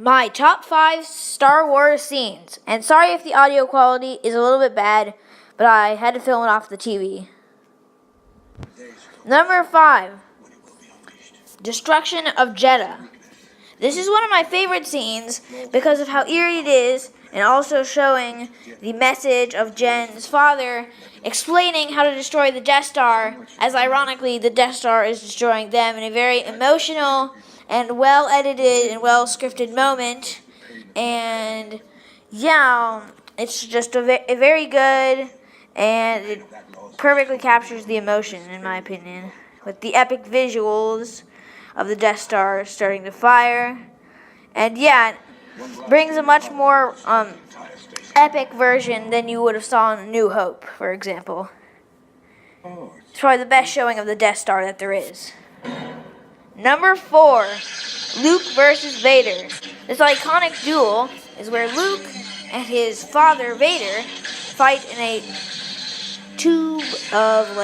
My top 5 Star Wars scenes. And sorry if the audio quality is a little bit bad, but I had to film it off the TV. Number 5, Destruction of Jedha. This is one of my favorite scenes because of how eerie it is, and also showing the message of Jen's father explaining how to destroy the Death Star, as ironically the Death Star is destroying them in a very emotional and well-edited and well-scripted moment. And yeah, it's just a very good, and it perfectly captures the emotion, in my opinion, with the epic visuals of the Death Star starting to fire. And yeah, it brings a much more epic version than you would have saw in A New Hope, for example. It's probably the best showing of the Death Star that there is. Number 4, Luke versus Vader. This iconic duel is where Luke and his father Vader fight in a tube of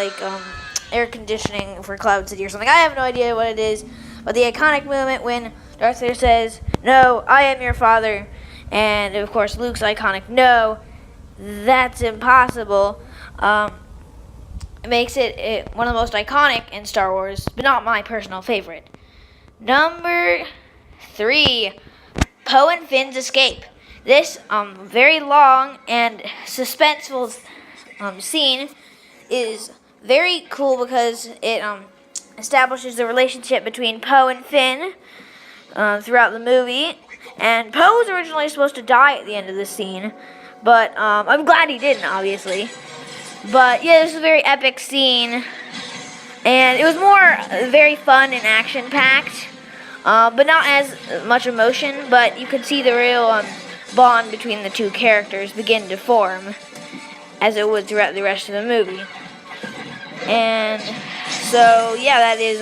air conditioning for Cloud City or something. I have no idea what it is, but the iconic moment when Darth Vader says, "No, I am your father," and of course Luke's iconic "No, that's impossible," makes it one of the most iconic in Star Wars, but not my personal favorite. Number 3, Poe and Finn's escape. This very long and suspenseful scene is very cool because it establishes the relationship between Poe and Finn throughout the movie. And Poe was originally supposed to die at the end of this scene, but I'm glad he didn't, obviously. But yeah, this is a very epic scene, and it was more very fun and action-packed, but not as much emotion. But you could see the real bond between the two characters begin to form, as it would throughout the rest of the movie. And so yeah, that is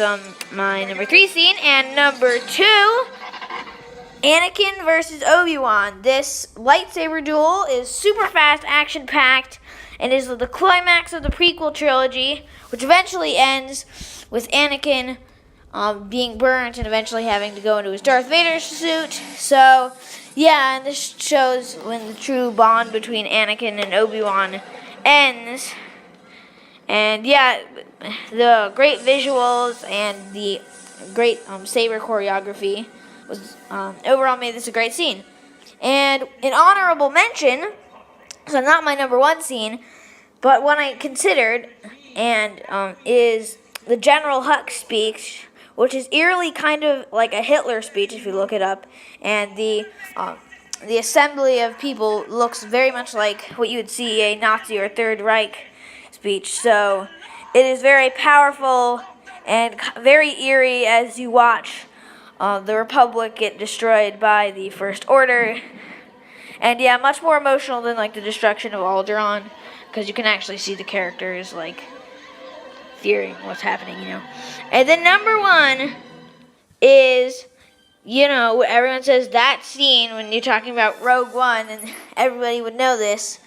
my number 3 scene. And number 2, Anakin versus Obi-Wan. This lightsaber duel is super fast, action-packed, and is the climax of the prequel trilogy, which eventually ends with Anakin being burnt and eventually having to go into his Darth Vader suit. So yeah, and this shows when the true bond between Anakin and Obi-Wan ends. And yeah, the great visuals and the great saber choreography was overall made this a great scene. And an honorable mention, so not my number 1 scene, but one I considered, and is the General Hux speech, which is eerily kind of like a Hitler speech if you look it up. And the assembly of people looks very much like what you would see a Nazi or Third Reich speech. So it is very powerful and very eerie as you watch the Republic get destroyed by the First Order. And yeah, much more emotional than the destruction of Alderaan, because you can actually see the characters fearing what's happening, And then number 1 is, everyone says that scene when you're talking about Rogue One, and everybody would know this,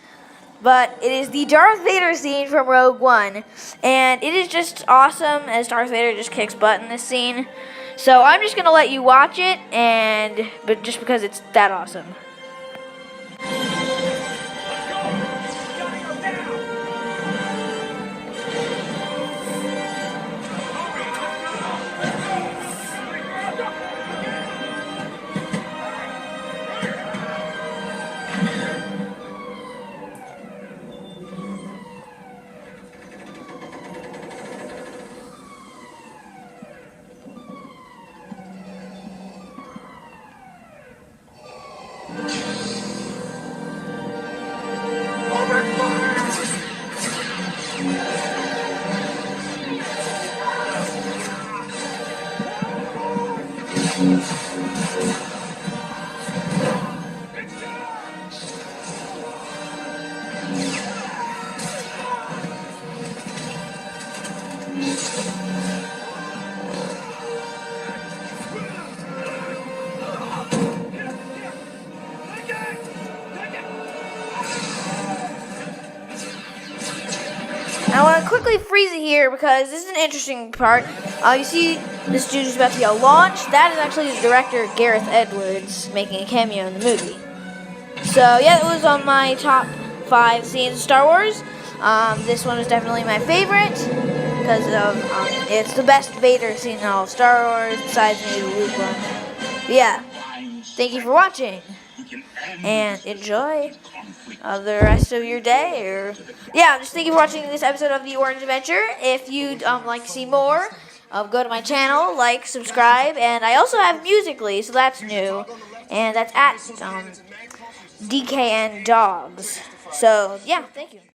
but it is the Darth Vader scene from Rogue One, and it is just awesome as Darth Vader just kicks butt in this scene. So I'm just gonna let you watch it, but just because it's that awesome. I want to quickly freeze it here because this is an interesting part. You see this dude is about to get launched. That is actually the director, Gareth Edwards, making a cameo in the movie. So yeah, it was on my top 5 scenes of Star Wars. This one was definitely my favorite because of it's the best Vader scene in all of Star Wars besides maybe the Luke one. But yeah, thank you for watching and enjoy the rest of your day. Or yeah, just thank you for watching this episode of The Orange Adventure. If you'd like to see more, go to my channel, like, subscribe, and I also have Musical.ly, so that's new, and that's at DKN Dogs. So yeah, thank you.